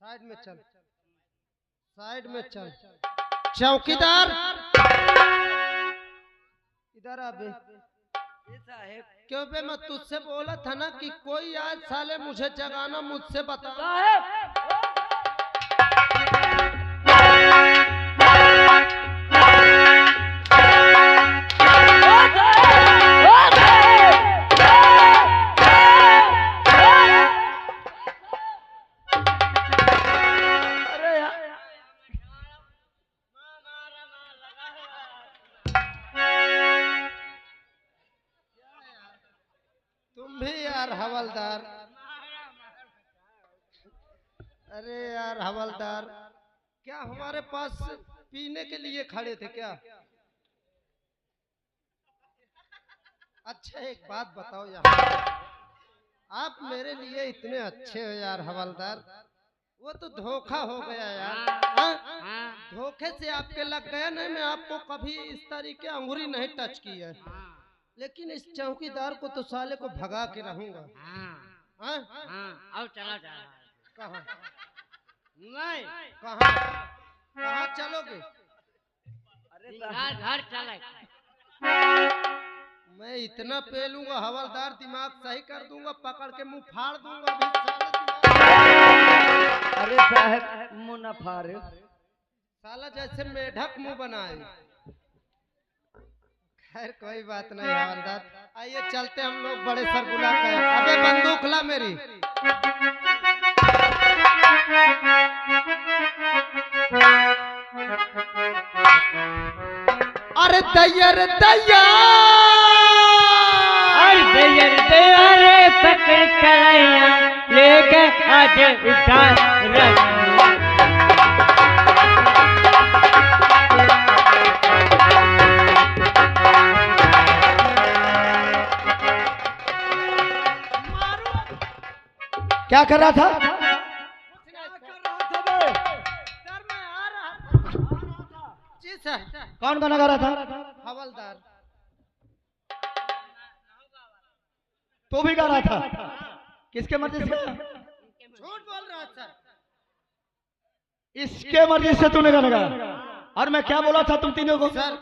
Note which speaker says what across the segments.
Speaker 1: Side में चल, side में चल। चौकीदार इधर आ बे।
Speaker 2: साहेब
Speaker 1: क्यों बे? मैं तुझसे बोला था ना कि कोई आज साले मुझे जगाना, मुझसे बता।
Speaker 2: साहेब
Speaker 1: तुम भी यार हवलदार। अरे यार हवलदार, क्या हमारे पास पीने के लिए खड़े थे क्या? अच्छा एक बात बताओ यार, आप मेरे लिए इतने अच्छे हो यार हवलदार, वो तो धोखा हो गया यार। हाँ? धोखे से आपके लग गया नहीं, मैं आपको कभी इस तरीके अंगुरी नहीं टच की है, लेकिन इस चौकीदार को तो साले को भगा के रहूंगा। हाँ?
Speaker 2: अब चला जा रहा है।
Speaker 1: कहाँ?
Speaker 2: नहीं
Speaker 1: कहाँ चलोगे?
Speaker 2: अरे घर चले।
Speaker 1: मैं इतना पे लूंगा हवलदार, दिमाग सही कर दूंगा, पकड़ के मुंह फाड़ दूंगा अभी साले दिमाग।
Speaker 2: अरे साहब मुंह न फाड़े,
Speaker 1: साला जैसे मेढक मुंह बनाए। खैर कोई बात नहीं हवलदार, आइए चलते हम लोग बड़े सरगुना का। अबे बंदूक ला मेरी। अरे तैयार
Speaker 2: रे पकड़ कलैया लेके आज उठा रख।
Speaker 3: क्या कर रहा था?
Speaker 1: जी सर।
Speaker 3: कौन गाना गा रहा था?
Speaker 1: हवलदार।
Speaker 3: तू भी गा रहा था? किसके मर्जी से?
Speaker 1: झूठ बोल रहा सर।
Speaker 3: इसके मर्जी से तूने गाना गाया? और मैं क्या बोला था तुम तीनों को?
Speaker 1: सर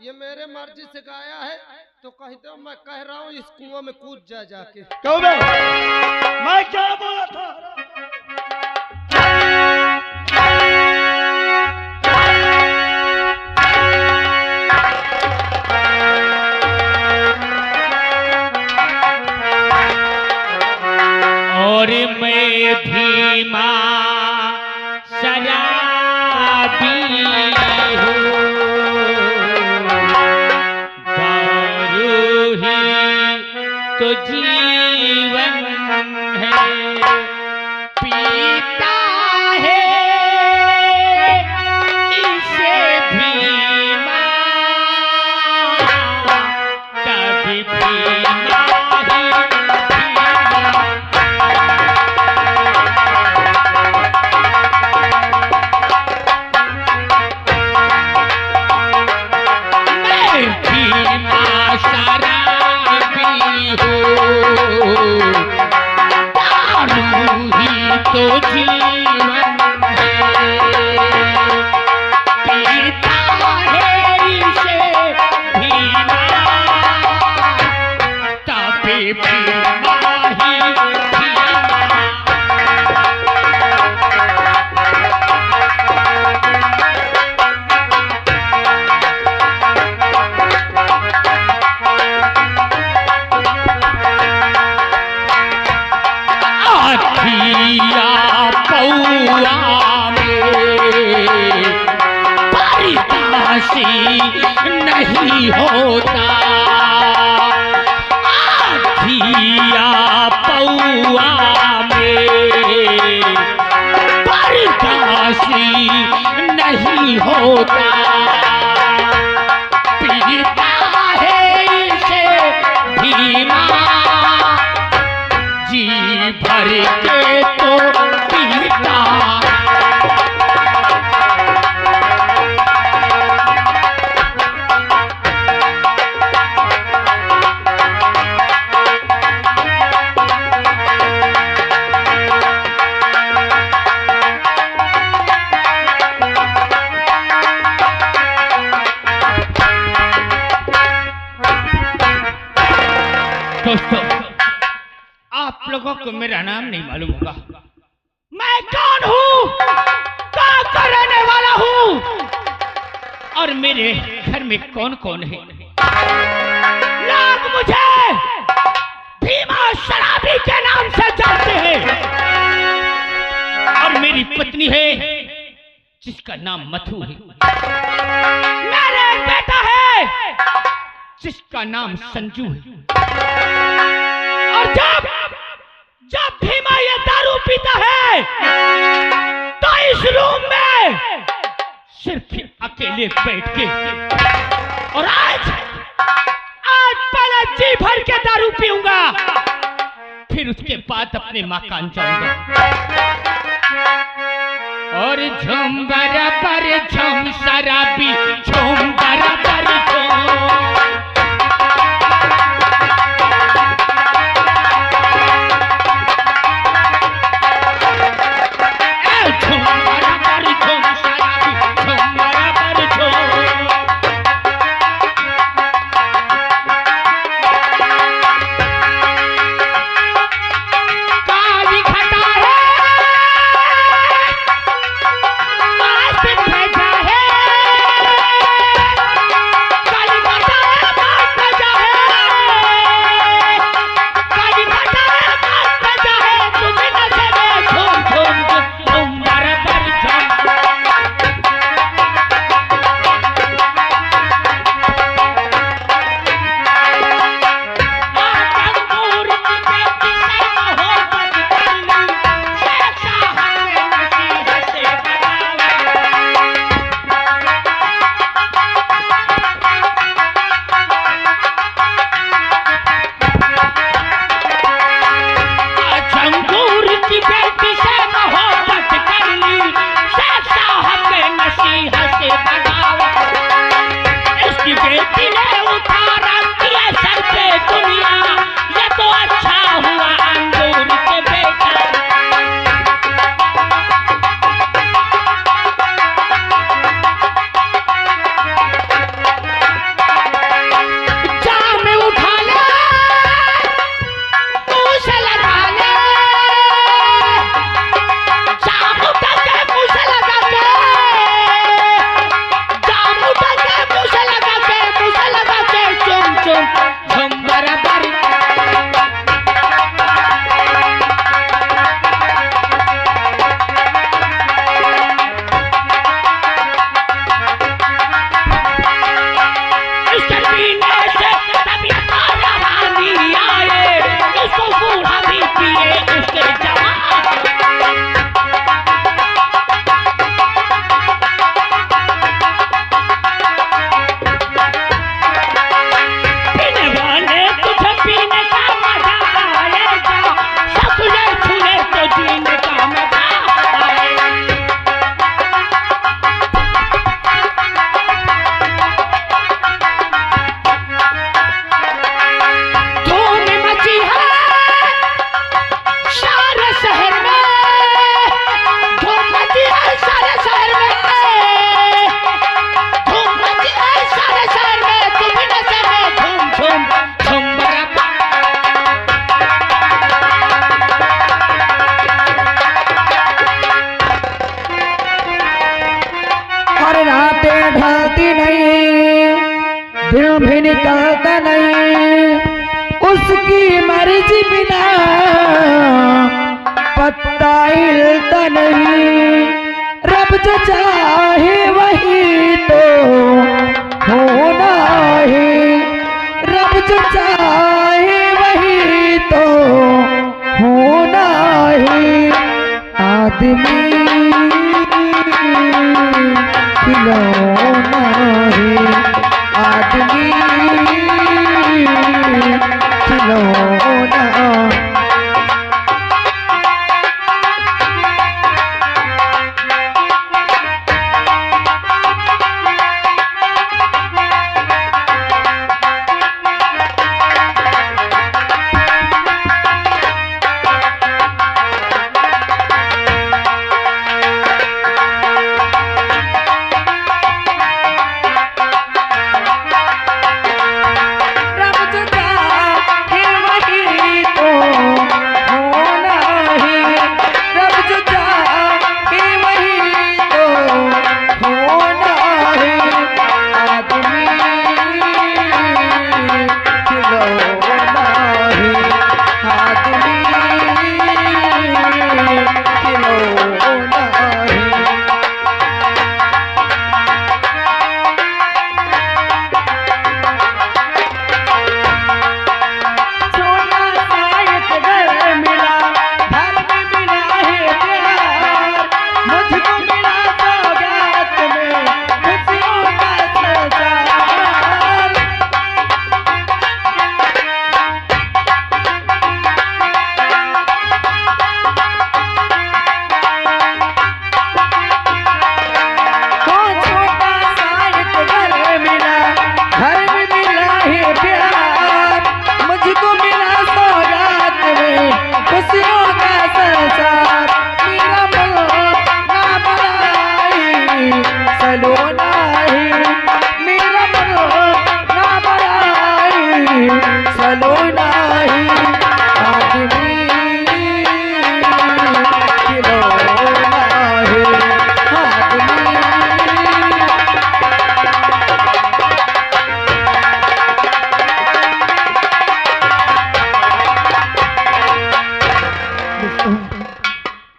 Speaker 1: ये मेरे मर्जी से गाया है तो कह दो, मैं कह रहा हूँ इस कुआं में कूद जा जाके।
Speaker 3: क्यों बे? मैं क्या बोला था?
Speaker 2: और मैं भी मां शराबी हूँ, दारू ही तो जीवन है, पीता है इसे भी मां, कभी भी तो जीवन है, पीता है इसे भीमा, तभी भीमा ही भीमा। नहीं होता आधिया पौआ में, बर्दाश्ती नहीं होता, पीता है इसे भीमा, जी भर के तो पीता। नाम नहीं मालूम होगा। मैं कौन हूँ, कहाँ का रहने वाला हूँ और मेरे घर में कौन कौन है। लोग मुझे भीमा शराबी के नाम से जानते हैं और मेरी पत्नी है जिसका नाम मथु है। मेरा एक बेटा है जिसका नाम संजू है। और जब जब भीमा ये दारू पीता है तो इस रूम में सिर्फ अकेले बैठ के, और आज पहले जी भर के दारू पीऊंगा, फिर उसके बाद अपने मकान जाऊंगा। और झूम बराबर झूम शराबी झूम बराबर झूम,
Speaker 4: दिन भी निकलता नहीं उसकी मर्जी बिना पत्ता हिलता नहीं। रब जो चाहे वही तो होना है, रब जो चाहे वही तो होना है। आदमी खिलौना है, आदमी खिलौना।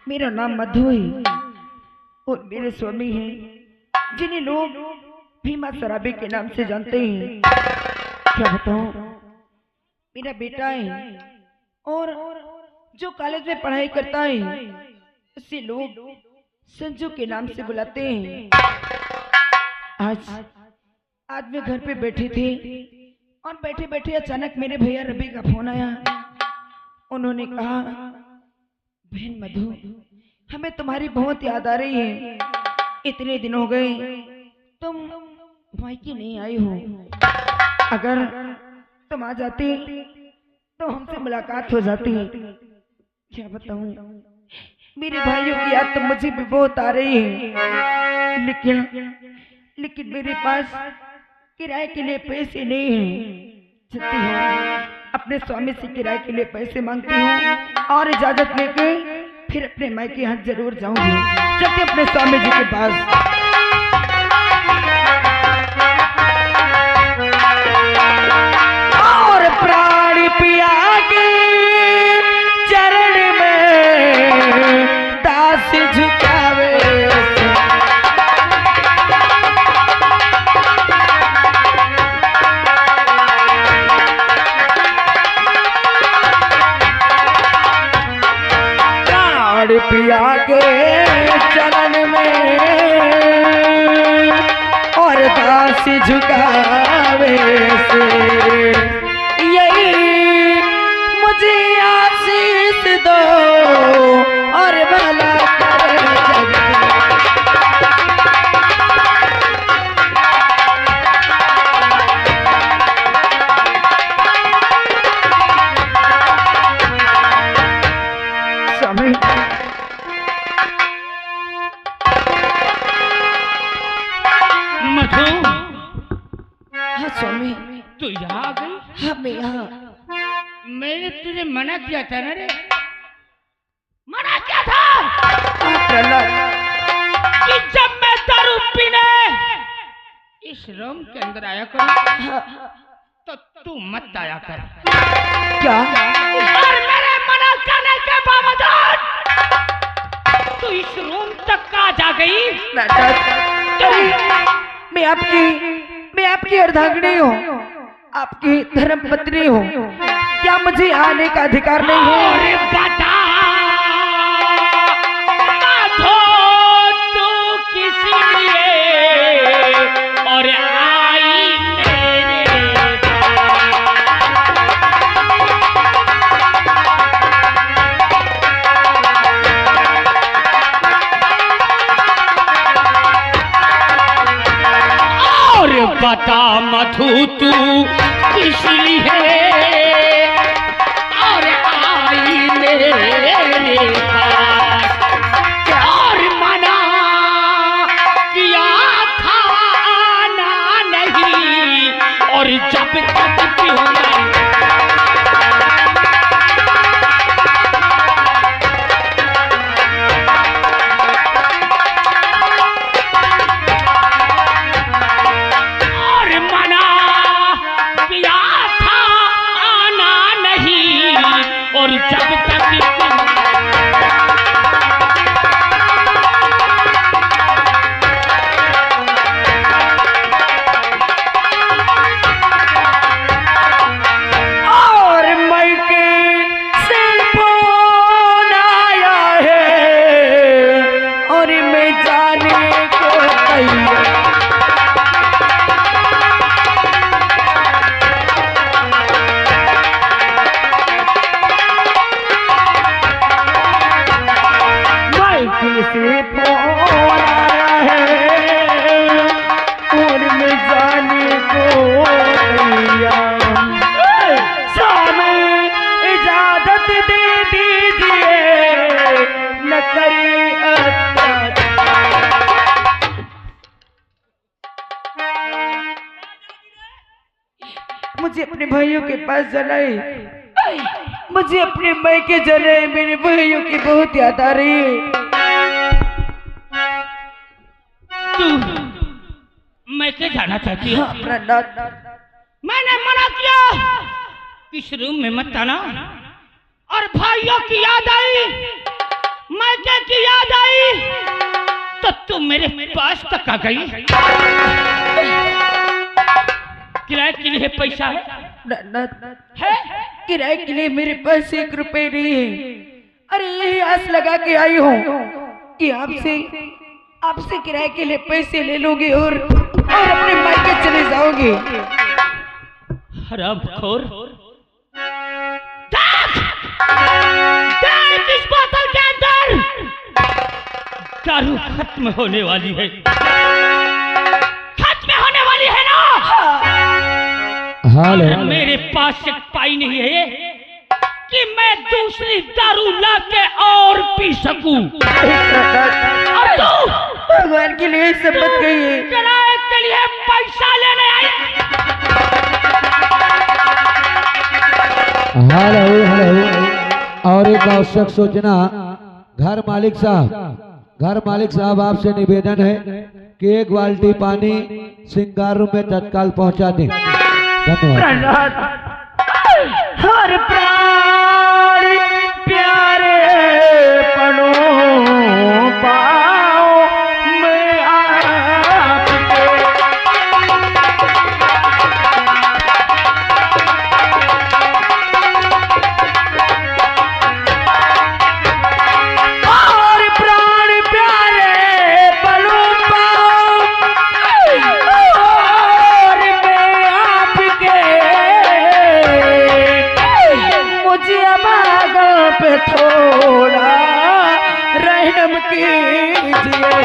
Speaker 4: मेरा नाम मधु है और मेरे स्वामी हैं जिन्हें लोग भीमा सराबे के नाम से जानते हैं। क्या बताऊं, मेरा बेटा है और जो कॉलेज में पढ़ाई करता है उसे लोग संजू के नाम से बुलाते हैं। आज मैं घर पे बैठी थी और बैठे बैठे अचानक मेरे भैया रवि का फोन आया। उन्होंने कहा, बहन मधु, हमें तुम्हारी बहुत याद आ रही है, इतने दिन हो गए तुम मायके नहीं आई हो, अगर तुम आ जाती तो हमसे मुलाकात हो जाती। क्या बताऊं, मेरे भाइयों की याद तो मुझे भी बहुत आ रही है, लेकिन मेरे पास किराए के लिए पैसे नहीं हैं। चलती हूँ अपने स्वामी से किराए के लिए पैसे मांगती हूँ और इजाजत लेके फिर अपने मायके यहाँ जरूर जाऊंगी। चलती अपने स्वामी जी के पास। और प्राण पिया के चरण में दास झुकावे, पिया के चरण में और दास झुकावे से, यही मुझे आशीष दो और भला करे जग। समय
Speaker 2: मधु,
Speaker 4: हाँ स्वामी,
Speaker 2: तू यहाँ आ गई?
Speaker 4: हाँ मैं यहाँ।
Speaker 2: मैंने तुझे मना किया था ना रे, मना किया था कि जब मैं दारू पीने इस रूम के अंदर आया करूं तो तू मत आया कर।
Speaker 4: क्या?
Speaker 2: और मेरे मना करने के बावजूद तू इस रूम तक आ जा गई।
Speaker 4: मैं आपकी अर्धांगिनी हूँ, आपकी धर्मपत्नी हूँ, क्या मुझे आने का अधिकार नहीं है?
Speaker 2: अरे बता माधो, तू किसी लिए और आई मेरे और बता मधु, तू किस लिए और आई मेरे पास, और मना किया था आना नहीं, और जब तक पीऊंगा और जब तक
Speaker 4: और मायके से फोन आया है और मैं जाने को तैयार। से फोन आया है और मैं जाने को तैयार। स्वामी इजाजत दे दीजिए, न करे अत्याचार। मुझे अपने भाइयों के पास जाना है, मुझे अपने मायके जाना है, मेरे भाइयों की बहुत याद आ रही है।
Speaker 2: तू मैके जाना चाहती है? मैंने मना किया, इस रूम में मत आना, और भाइयों की याद आई मायके की याद आई तो तू मेरे पास तक आ गई। किराए के लिए पैसा है?
Speaker 4: है किराए के लिए मेरे पास 1 रुपए नहीं है। अरे यही आस लगा के आई हूँ कि आपसे किराए के लिए पैसे ले लोगे और अपने मायके चले जाओगे।
Speaker 2: हरामखोर, देख इस बोतल के अंदर दारू खत्म होने वाली है, खत्म होने वाली है ना?
Speaker 3: हेलो,
Speaker 2: मेरे पास एक पाई नहीं है कि मैं दूसरी दारू ला के और पी सकूं। और तू
Speaker 4: भगवान के लिए सब मत कहिए।
Speaker 2: किराए के लिए पैसा लेने आई।
Speaker 3: हेलो हेलो, और एक आवश्यक सूचना। घर मालिक साहब आपसे निवेदन है कि 1 बाल्टी पानी श्रृंगार रूम में तत्काल पहुंचा दें। धन्यवाद।
Speaker 4: हर प्राण प्यारे पड़ो पाओ मैं आपके। और प्राण प्यारे पड़ो पाओ और मैं आपके। मुझे अभागा पे थोड़ा रहम कीजिए।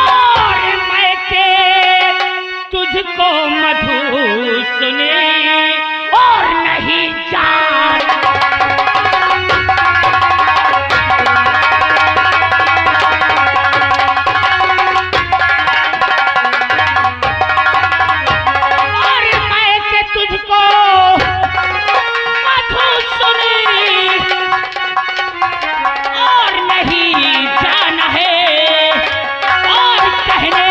Speaker 2: और मैं के तुझको मधु सुने और नहीं जान। और मैं के तुझको मधु सुने और नहीं जाना है। और कहने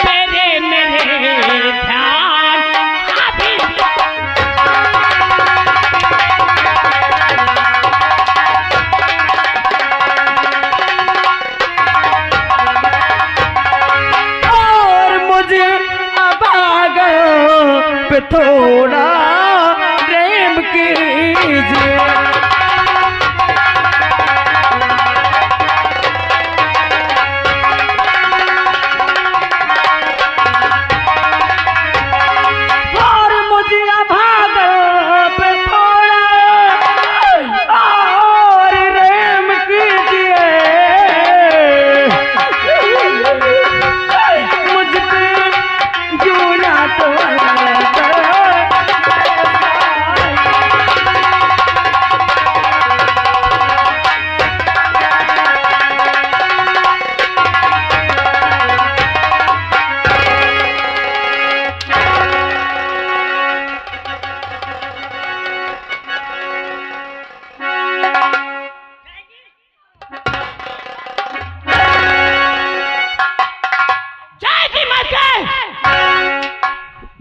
Speaker 2: तेरे मेरे ध्यान अभी
Speaker 4: और मुझे अभागा पे थोड़ा रहम कीजिए। और मुझे अभागा पे थोड़ा और रहम कीजिए। मुझ पे जूना तो
Speaker 2: जाएगी मत गए।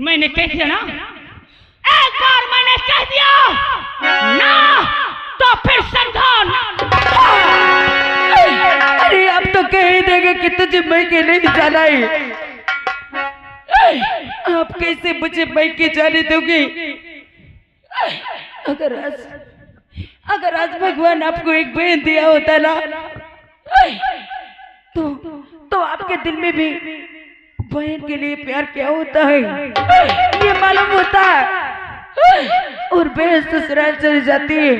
Speaker 2: मैंने कह दिया ना, एक बार मैंने कह दिया ना तो फिर समझो ना।
Speaker 4: अरे अब तो कह ही देंगे कि तुझे मायके नहीं जाना है। आप कैसे मुझे मायके जाने दोगे? अगर आज भगवान आपको एक बहन दिया होता ना तो आपके दिल में भी बहन के लिए प्यार क्या होता है ये मालूम होता है। और बहन ससुराल चली जाती है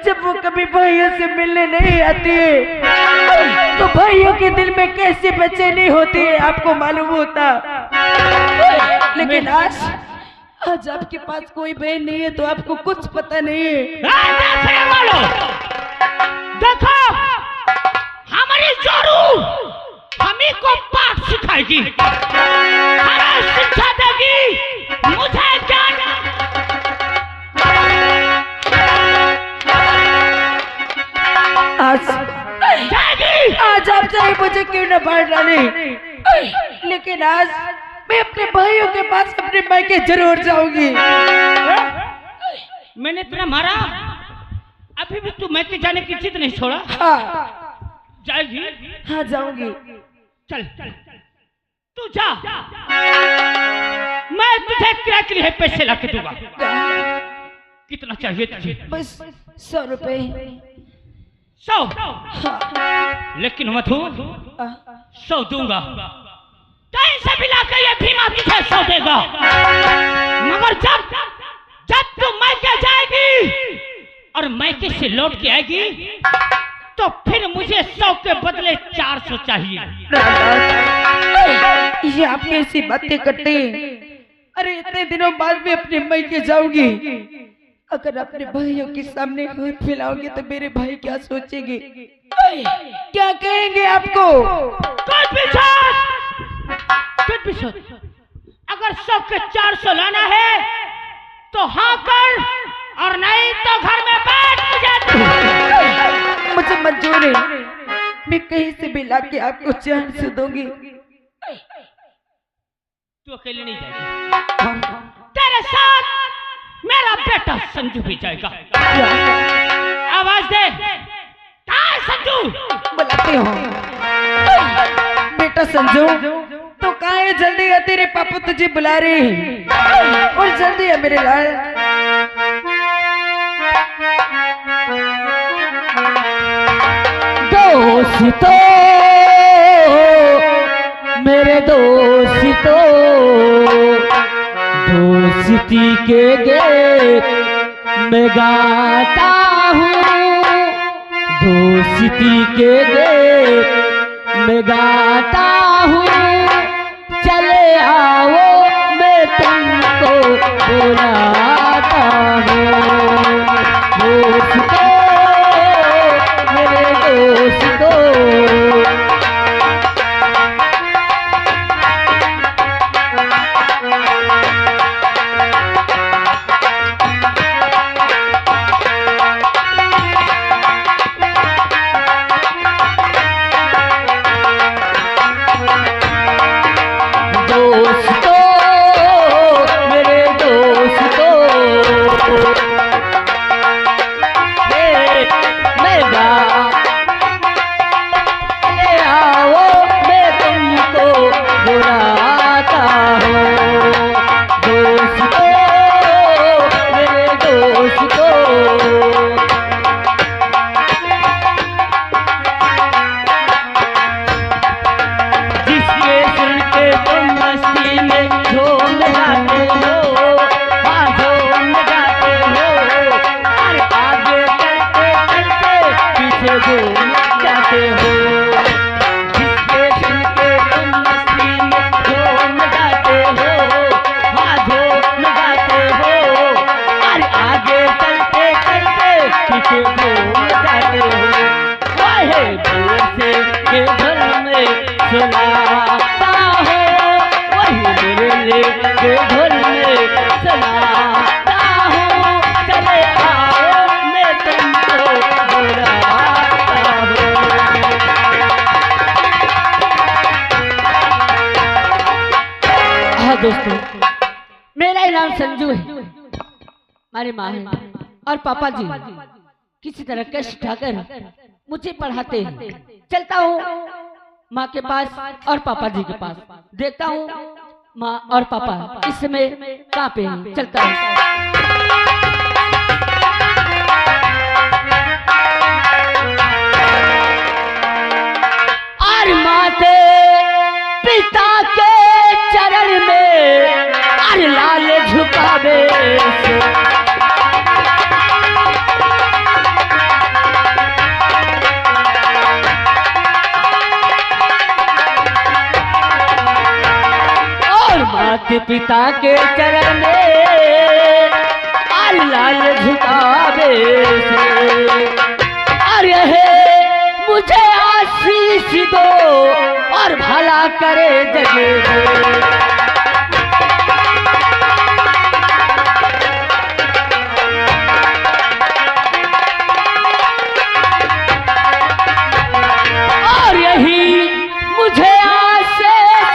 Speaker 4: जब वो कभी भाइयों से मिलने नहीं आती है तो भाइयों के दिल में कैसी बेचैनी होती है आपको मालूम होता। लेकिन आज आपके पास कोई बहन नहीं है तो आपको कुछ पता नहीं है।
Speaker 2: देखो हमारी जोरू हमी को पाठ सिखाएगी, हमें शिक्षा देगी, मुझे ज्ञान।
Speaker 4: आज आप चाहे मुझे क्यों न बांट डाले लेकिन आज मैं अपने भाइयों के पास अपने मायके जरूर जाऊंगी।
Speaker 2: मैंने तेरा मारा, अभी भी तू मैके जाने की जिद नहीं छोड़ा।
Speaker 4: हाँ
Speaker 2: जाएगी?
Speaker 4: हाँ जाऊंगी।
Speaker 2: चल तू जा, मैं तुझे किराए के लिए पैसे ला के दूंगा। कितना चाहिए तुझे?
Speaker 4: बस 100 रुपए।
Speaker 2: 100?
Speaker 4: हाँ।
Speaker 2: लेकिन मधु
Speaker 4: आ,
Speaker 2: 100 दूंगा, कहीं से भी लाकर ये भीमा तुझे 100 देगा। मगर जब जब तू मैके जाएगी और मैके से लौट के आएगी तो फिर मुझे 100 के बदले 400 चाहिए।
Speaker 4: ये आप कैसी बातें करते हैं? अरे इतने दिनों बाद भी अपने मायके जाऊंगी, अगर अपने भाइयों के सामने हाथ फैलाओगे तो मेरे भाई क्या सोचेंगे, क्या कहेंगे आपको?
Speaker 2: कुछ भी सोच। अगर 100 के 400 लाना है तो हाँ कर, और नहीं तो घर में बैठ
Speaker 4: मुझे मंजूर है, मैं कहीं से भी लाके आपको जान से दूंगी।
Speaker 2: तू अकेले नहीं जाएगी, तेरे साथ मेरा बेटा संजू भी जाएगा। आवाज दे, कहाँ है संजू?
Speaker 4: बुलाते हो बेटा संजू, तो कहाँ है? जल्दी आ, तेरे पापा तुझे बुला रहे हैं, और जल्दी है मेरे लाल।
Speaker 3: दोस्तों, मेरे दोस्तों, दोस्ती के गीत मैं गाता हूँ, दोस्ती के गीत मैं गाता हूँ, चले आओ मैं तुमको बुलाता हूँ। दोस्तों, मेरे दोस्तों, दोस्तों, मेरा नाम संजू है, हमारी माँ है और पापा जी किसी तरह कष्ट उठाकर मुझे पढ़ाते हैं। चलता हूँ माँ के पास और पापा जी के पास, देखता हूँ माँ और पापा इस समय कहाँ पे हैं। चलता हूँ। और माते पिता के चरण में और लाल झुकावे और माते पिता के चरण में और लाल झुकावे और यह मुझे आशीष दो और भला करे जगे। और यही मुझे आशीष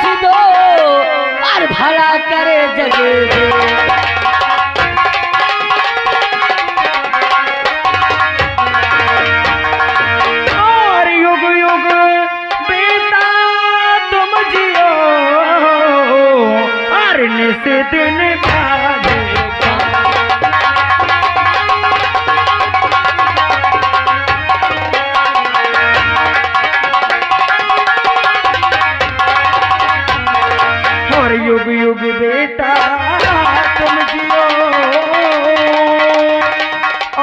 Speaker 4: से दिन ढालेगा। और युग युग बेटा तुम जियो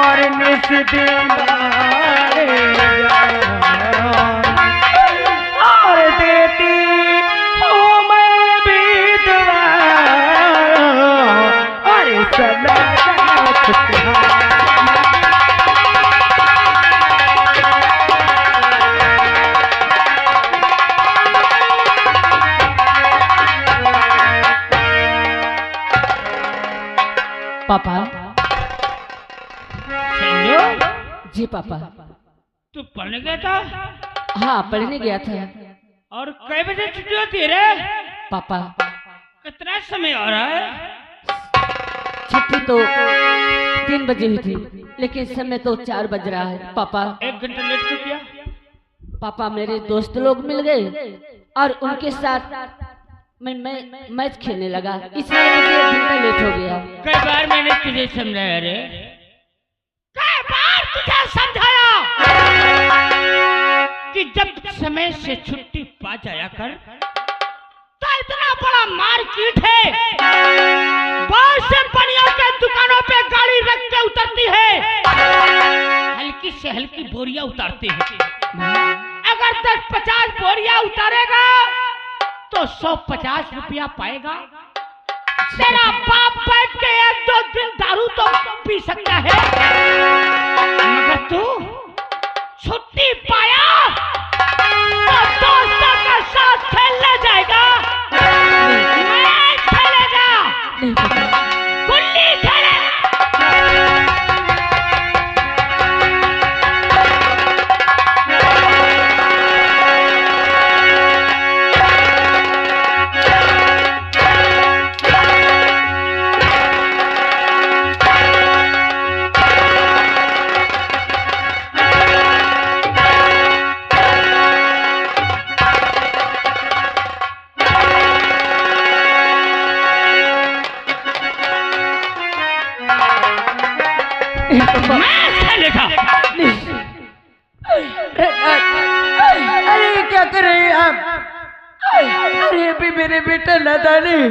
Speaker 4: और निस दिन और देती हूँ मैं भी दुआ और सदा
Speaker 5: पापा।
Speaker 2: संजू,
Speaker 5: जी पापा।
Speaker 2: तू पढ़ने गया था?
Speaker 5: हाँ पढ़ने गया था।
Speaker 2: और कई बजे छुट्टी होती है रे?
Speaker 5: पापा
Speaker 2: कितना समय हो रहा है?
Speaker 5: छुट्टी तो 3 बजे हुई थी, लेकिन समय तो 4 बज रहा है। पापा
Speaker 2: 1 घंटा लेट क्यों किया?
Speaker 5: पापा मेरे दोस्त लोग मिल गए और उनके साथ मैं मैच खेलने लगा, इसलिए मुझे 1 घंटा लेट हो गया।
Speaker 2: कई बार मैंने तुझे समझाया रे, कई बार तुझे समझाया कि जब समय से छुट्टी पा जाया कर। तो इतना बड़ा मार्केट है, बहुत से बनियों के दुकानों पे गाड़ी रख के उतरती है, हल्की से हल्की बोरियां उतारते हैं। अगर 10-50 बोरियां उतारेगा तो 150 रुपया पाएगा। तेरा बाप बैठ के 1-2 दिन दारू तो पी सकता है, मगर तू छुट्टी पाया तो दोस्तों के साथ खेलने जाएगा, मैच खेलेगा, गुल्ली खेलेगा।
Speaker 4: अरे क्या कर रहे हैं आप? अरे अभी मेरे बेटा नादान है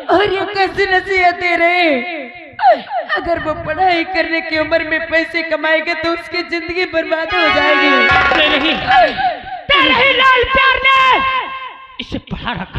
Speaker 4: और ये कैसी नसीहत दे रहे हैं? अगर वो पढ़ाई करने की उम्र में पैसे कमाएगा तो उसकी जिंदगी बर्बाद हो जाएगी।
Speaker 2: तेरे ही लाल प्यार ने इसे पढ़ा रखा।